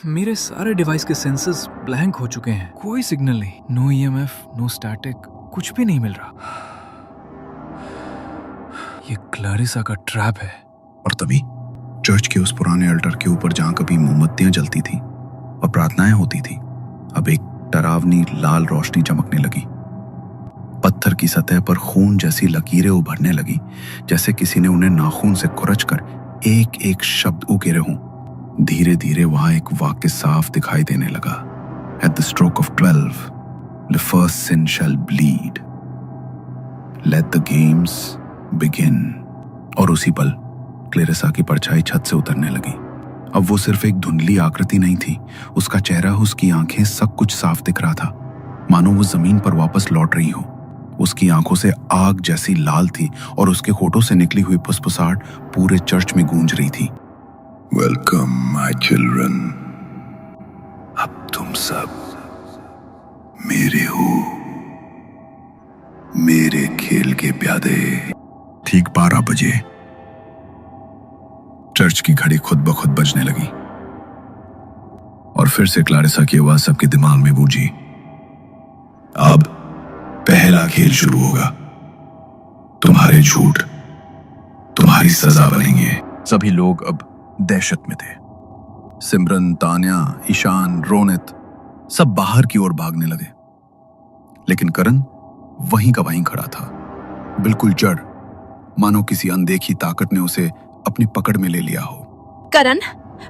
मेरे सारे डिवाइस के सेंसर्स ब्लैंक हो चुके हैं। कोई सिग्नल नहीं, नो ईएमएफ, नो स्टैटिक, कुछ भी नहीं मिल रहा। ये क्लैरिसा का ट्रैप है। और तभी चर्च के उस पुराने अल्टर के ऊपर जहां कभी मोमबत्तियां जलती थी और प्रार्थनाएं होती थी, अब एक डरावनी लाल रोशनी चमकने लगी। पत्थर की सतह पर खून जैसी लकीरें उभरने लगी, जैसे किसी ने उन्हें नाखून से कुरचकर एक एक शब्द उकेरे हों। धीरे धीरे वहां एक वाक्य साफ दिखाई देने लगा। At the stroke of 12, the first sin shall bleed. Let the games begin. और उसी पल क्लेरिसा की परछाई छत से उतरने लगी। अब वो सिर्फ एक धुंधली आकृति नहीं थी, उसका चेहरा, उसकी आंखें, सब कुछ साफ दिख रहा था, मानो वो जमीन पर वापस लौट रही हो। उसकी आंखों से आग जैसी लाल थी और उसके होठों से निकली हुई फुसफुसाहट पूरे चर्च में गूंज रही थी। वेलकम माय चिल्ड्रन, अब तुम सब मेरे हो, मेरे खेल के प्यादे। ठीक 12 बजे चर्च की घड़ी खुद ब खुद बजने लगी और फिर से क्लारिसा की आवाज सबके दिमाग में गूंजी। अब पहला खेल शुरू होगा। तुम्हारे झूठ तुम्हारी सजा बनेंगे। सभी लोग अब दहशत में थे। सिमरन, तान्या, ईशान, रोनित सब बाहर की ओर भागने लगे, लेकिन करण वहीं का वहीं खड़ा था, बिल्कुल जड़, मानो किसी अनदेखी ताकत ने उसे अपनी पकड़ में ले लिया हो। करण,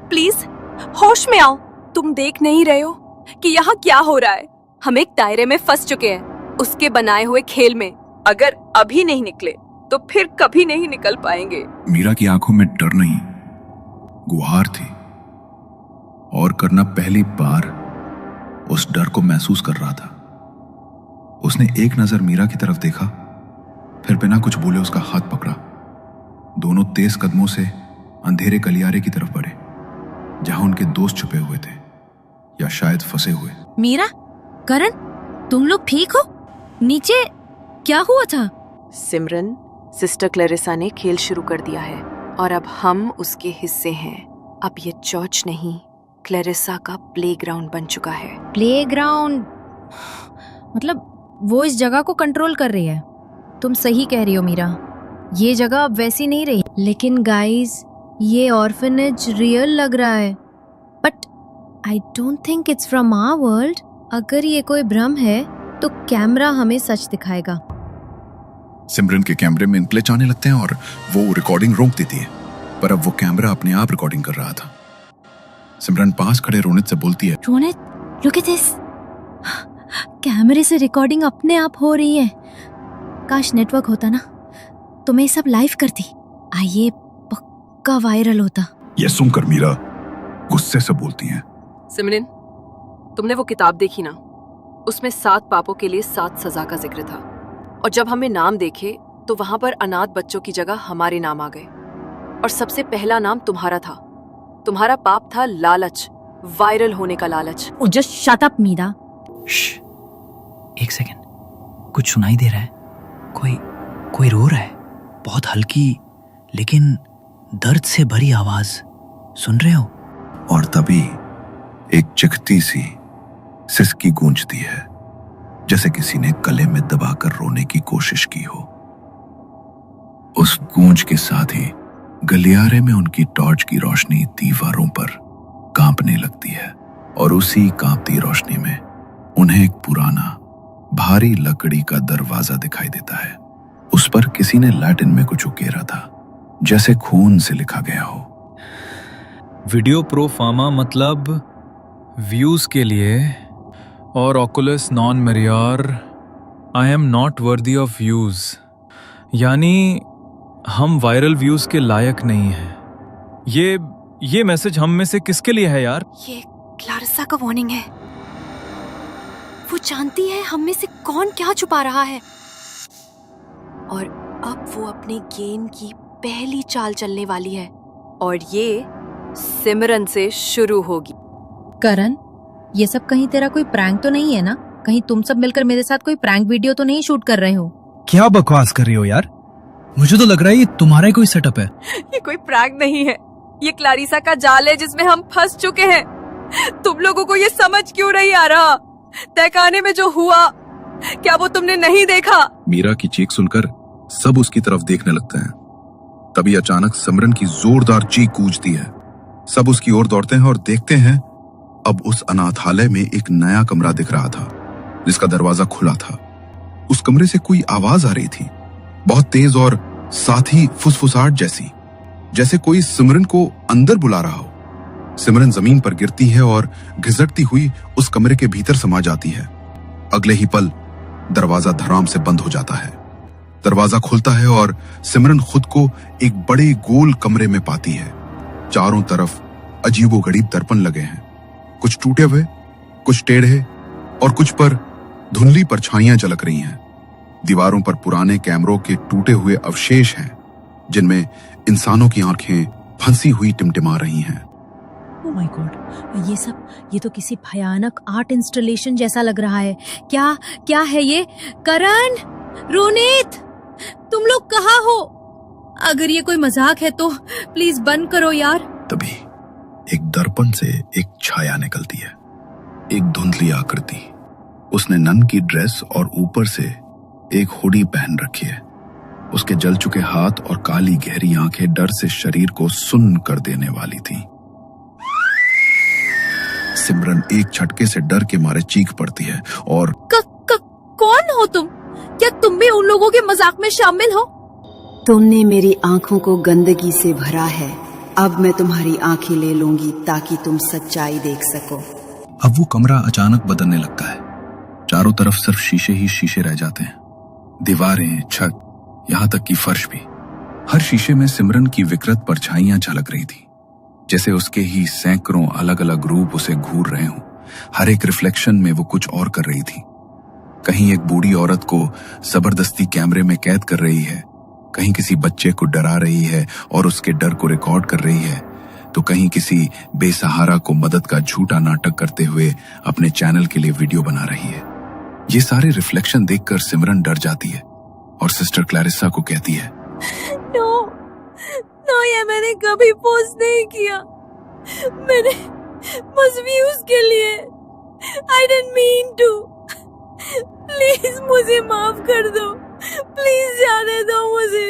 प्लीज होश में आओ। तुम देख नहीं रहे हो कि यहाँ क्या हो रहा है? हम एक दायरे में फंस चुके हैं, उसके बनाए हुए खेल में। अगर अभी नहीं निकले तो फिर कभी नहीं निकल पाएंगे। मीरा की आंखों में डर नहीं, गुहार थी, और करना पहली बार उस डर को महसूस कर रहा था। उसने एक नजर मीरा की तरफ देखा, फिर बिना कुछ बोले उसका हाथ पकड़ा। दोनों तेज कदमों से अंधेरे गलियारे की तरफ बढ़े, जहां उनके दोस्त छुपे हुए थे या शायद फंसे हुए। मीरा, करण, तुम लोग ठीक हो? नीचे क्या हुआ था? सिमरन, सिस्टर क्लेरिसा ने खेल शुरू कर दिया है और अब हम उसके हिस्से हैं। अब ये चर्च नहीं, क्लेरिसा का प्लेग्राउंड बन चुका है। प्लेग्राउंड मतलब वो इस जगह को कंट्रोल कर रही है। तुम सही कह रही हो मीरा, ये जगह अब वैसी नहीं रही। लेकिन गाइस, ये ऑर्फनेज रियल लग रहा है, but I don't think it's from our world. अगर ये कोई भ्रम है तो कैमरा हमें सच दिखाएगा। सिमरन के कैमरे में इनप्ले आने लगते हैं और वो रिकॉर्डिंग रोक देती है, पर अब वो कैमरा अपने आप रिकॉर्डिंग कर रहा था। सिमरन पास खड़े रोनित से बोलती है, रोनित, लुक एट दिस। कैमरे से रिकॉर्डिंग अपने आप हो रही है। काश नेटवर्क होता ना तो मैं सब लाइव करती। आइए, पक्का वायरल होता। ये सुनकर मीरा गुस्से से बोलती है, सिमरन, तुमने वो किताब देखी ना? उसमें 7 पापों के लिए 7 सजा का जिक्र था, और जब हमें नाम देखे तो वहां पर अनाथ बच्चों की जगह हमारे नाम आ गए, और सबसे पहला नाम तुम्हारा था। तुम्हारा पाप था लालच, वायरल होने का लालच। Just shut up Meera. एक सेकेंड, कुछ सुनाई दे रहा है? कोई रो रहा है, बहुत हल्की लेकिन दर्द से भरी आवाज। सुन रहे हो? और तभी एक चिखती सी सिसकी गूंजती है, जैसे किसी ने गले में दबाकर रोने की कोशिश की हो। उस गूंज के साथ ही गलियारे में उनकी टॉर्च की रोशनी दीवारों पर कांपने लगती है, और उसी कांपती रोशनी में उन्हें एक पुराना भारी लकड़ी का दरवाजा दिखाई देता है। उस पर किसी ने लैटिन में कुछ उकेरा था, जैसे खून से लिखा गया हो। वीडियो प्रो फार्मा मतलब व्यूज के लिए, और Oculus non merrier, I am not worthy of views, यानी हम वायरल व्यूज के लायक नहीं हैं। ये मैसेज हम में से किसके लिए है यार? ये क्लारिसा का वार्निंग है। वो जानती है हम में से कौन क्या छुपा रहा है, और अब वो अपने गेम की पहली चाल चलने वाली है, और ये सिमरन से शुरू होगी। करण, ये सब कहीं तेरा कोई प्रैंक तो नहीं है ना? कहीं तुम सब मिलकर मेरे साथ कोई प्रैंक वीडियो तो नहीं शूट कर रहे हो? क्या बकवास कर रही हो यार? मुझे तो लग रहा है ये तुम्हारा ही कोई सेटअप है। ये कोई प्रैंक नहीं है, ये क्लारिसा का जाल है जिसमें हम फंस चुके हैं। तुम लोगों को ये समझ क्यों नहीं आ रहा? तहखाने में जो हुआ, क्या वो तुमने नहीं देखा? मीरा की चीख सुनकर सब उसकी तरफ देखने लगते हैं। तभी अचानक सिमरन की जोरदार चीख गूंजती है। सब उसकी ओर दौड़ते हैं और देखते हैं अब उस अनाथालय में एक नया कमरा दिख रहा था जिसका दरवाजा खुला था। उस कमरे से कोई आवाज आ रही थी, बहुत तेज और साथ ही फुसफुसाहट जैसी, जैसे कोई सिमरन को अंदर बुला रहा हो। सिमरन जमीन पर गिरती है और घिसटती हुई उस कमरे के भीतर समा जाती है। अगले ही पल दरवाजा धड़ाम से बंद हो जाता है। दरवाजा खुलता है और सिमरन खुद को एक बड़े गोल कमरे में पाती है। चारों तरफ अजीबोगरीब दर्पण लगे हैं, कुछ टूटे हुए, कुछ टेढ़े और कुछ पर धुंधली परछाइयां झलक रही हैं। दीवारों पर पुराने कैमरों के टूटे हुए अवशेष हैं जिनमें इंसानों की आंखें फंसी हुई टिमटिमा रही हैं। ओह माय गॉड, ये तो किसी भयानक आर्ट इंस्टॉलेशन जैसा लग रहा है। क्या है ये? करण, रोनित, तुम लोग कहाँ हो? अगर ये कोई मजाक है तो प्लीज बंद करो यार। तभी एक दर्पण से एक छाया निकलती है, एक धुंधली आकृति। उसने नन की ड्रेस और ऊपर से एक हुडी पहन रखी है। उसके जल चुके हाथ और काली गहरी आंखें डर से शरीर को सुन्न कर देने वाली थी। सिमरन एक झटके से डर के मारे चीख पड़ती है और कौन हो तुम? क्या तुम भी उन लोगों के मजाक में शामिल हो? तुमने मेरी आंखों को गंदगी से भरा है, अब मैं तुम्हारी आंखें ले लूंगी ताकि तुम सच्चाई देख सको। अब वो कमरा अचानक बदलने लगता है। चारों तरफ सिर्फ शीशे ही शीशे रह जाते हैं, दीवारें, छत, यहाँ तक कि फर्श भी। हर शीशे में सिमरन की विकृत परछाइयां झलक रही थी, जैसे उसके ही सैकड़ों अलग अलग रूप उसे घूर रहे हों। हर एक रिफ्लेक्शन में वो कुछ और कर रही थी। कहीं एक बूढ़ी औरत को जबरदस्ती कैमरे में कैद कर रही है, कहीं किसी बच्चे को डरा रही है और उसके डर को रिकॉर्ड कर रही है, तो कहीं किसी बेसहारा को मदद का झूठा नाटक करते हुए अपने चैनल के लिए वीडियो बना रही है। ये सारे रिफ्लेक्शन देखकर सिमरन डर जाती है और सिस्टर क्लैरिसा को कहती है, नो, ये मैंने कभी पोस्ट नहीं किया। मैंने बस व्यूज के लिए। I didn't mean to. Please मुझे माफ कर दो, प्लीज जाने दो मुझे।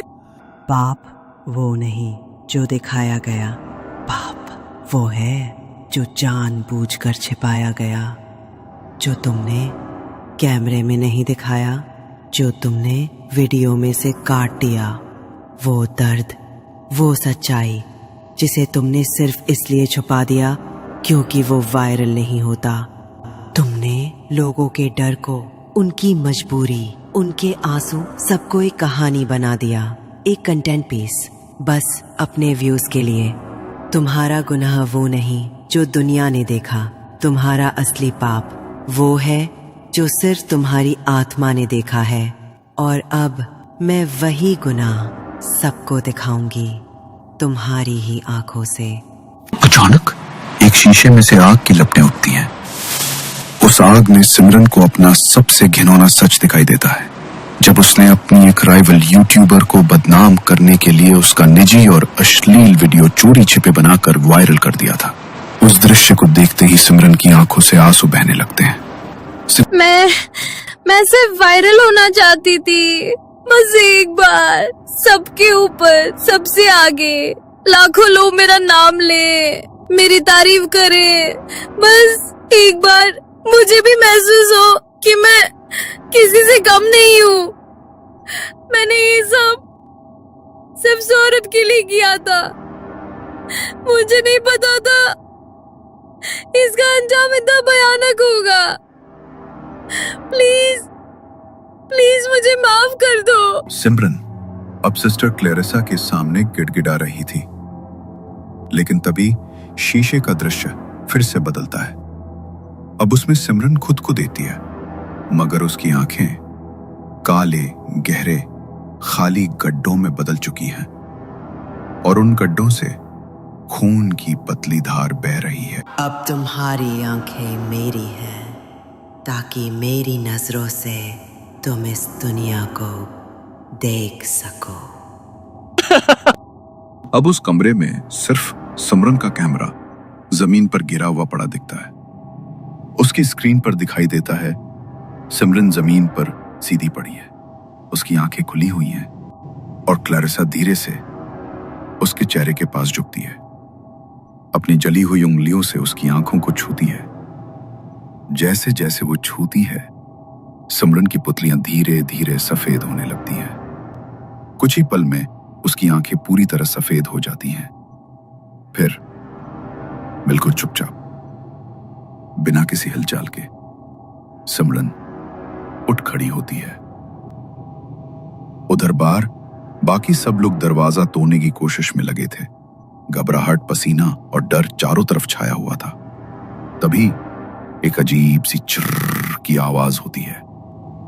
पाप वो नहीं जो दिखाया गया, पाप वो है जो जानबूझकर छिपाया गया, जो तुमने कैमरे में नहीं दिखाया, जो तुमने वीडियो में से काट दिया। वो दर्द, वो सच्चाई जिसे तुमने सिर्फ इसलिए छुपा दिया क्योंकि वो वायरल नहीं होता। तुमने लोगों के डर को, उनकी मजबूरी, उनके आंसू, सबको एक कहानी बना दिया, एक कंटेंट पीस, बस अपने व्यूज के लिए। तुम्हारा गुनाह वो नहीं जो दुनिया ने देखा, तुम्हारा असली पाप वो है जो सिर्फ तुम्हारी आत्मा ने देखा है। और अब मैं वही गुनाह सबको दिखाऊंगी, तुम्हारी ही आंखों से। अचानक एक शीशे में से आग की लपटें उठती हैं। उस आग में सिमरन को अपना सबसे घिनौना सच दिखाई देता है, जब उसने अपनी एक राइवल यूट्यूबर को बदनाम करने के लिए उसका निजी और अश्लील वीडियो चोरी छिपे बनाकर वायरल कर दिया था। उस दृश्य को देखते ही सिमरन की आंखों से आंसू बहने लगते हैं। मैं सिर्फ वायरल होना चाहती थी, बस एक बार, सबके ऊपर, सबसे आगे। लाखों लोग मेरा नाम ले, मेरी तारीफ करे, बस एक बार मुझे भी महसूस हो कि मैं किसी से कम नहीं हूँ। मैंने ये सब सिर्फ शोहरत के लिए किया था। मुझे नहीं पता था इसका अंजाम इतना भयानक होगा। प्लीज प्लीज मुझे माफ कर दो। सिमरन अब सिस्टर क्लैरिसा के सामने गिड़गिड़ा रही थी, लेकिन तभी शीशे का दृश्य फिर से बदलता है। अब उसमें सिमरन खुद को देती है, मगर उसकी आंखें काले, गहरे, खाली गड्ढों में बदल चुकी हैं और उन गड्ढों से खून की पतली धार बह रही है। अब तुम्हारी आंखें मेरी हैं, ताकि मेरी नजरों से तुम इस दुनिया को देख सको। अब उस कमरे में सिर्फ सिमरन का कैमरा जमीन पर गिरा हुआ पड़ा दिखता है। उसकी स्क्रीन पर दिखाई देता है सिमरन जमीन पर सीधी पड़ी है, उसकी आंखें खुली हुई हैं और क्लैरिसा धीरे से उसके चेहरे के पास झुकती है, अपनी जली हुई उंगलियों से उसकी आंखों को छूती है। जैसे जैसे वो छूती है, सिमरन की पुतलियां धीरे धीरे सफेद होने लगती हैं। कुछ ही पल में उसकी आंखें पूरी तरह सफेद हो जाती हैं। फिर बिल्कुल चुपचाप, बिना किसी हिलचाल के, सिमरन उठ खड़ी होती है। उधर बार बाकी सब लोग दरवाजा तोड़ने की कोशिश में लगे थे। घबराहट, पसीना और डर चारों तरफ छाया हुआ था। तभी एक अजीब सी चिर्र की आवाज होती है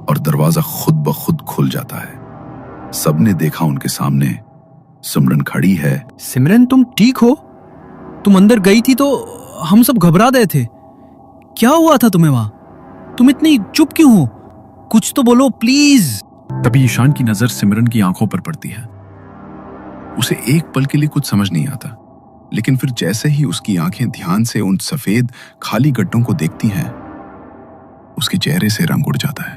और दरवाजा खुद ब खुद खुल जाता है। सबने देखा उनके सामने सिमरन खड़ी है। सिमरन, तुम ठीक हो? तुम अंदर गई थी तो हम सब घबरा गए थे। क्या हुआ था तुम्हें वहां? तुम इतनी चुप क्यों हो? कुछ तो बोलो प्लीज। तभी ईशान की नजर सिमरन की आंखों पर पड़ती है। उसे एक पल के लिए कुछ समझ नहीं आता, लेकिन फिर जैसे ही उसकी आंखें ध्यान से उन सफेद खाली गड्ढों को देखती हैं, उसके चेहरे से रंग उड़ जाता है।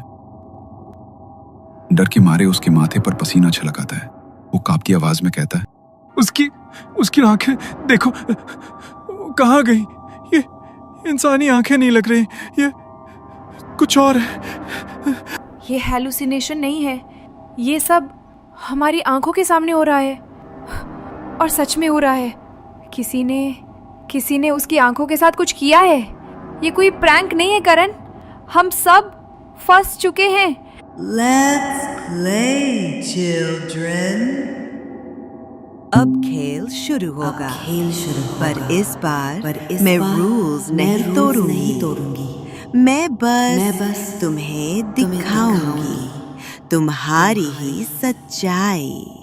डर के मारे उसके माथे पर पसीना छलक आता है। वो कांपती आवाज में कहता है, उसकी आंखें देखो, कहाँ गई? ये इंसानी आंखें नहीं लग रही, ये कुछ और है। ये हैलुसिनेशन नहीं है, ये सब हमारी आंखों के सामने हो रहा है और सच में हो रहा है। किसी ने उसकी आंखों के साथ कुछ किया है। ये कोई प्रैंक नहीं है करण, हम सब फंस चुके हैं। Let's play, children. अब खेल शुरू होगा। पर इस बार मैं रूल्स नहीं तोड़ूंगी। मैं बस तुम्हें दिखाऊंगी तुम्हारी ही सच्चाई।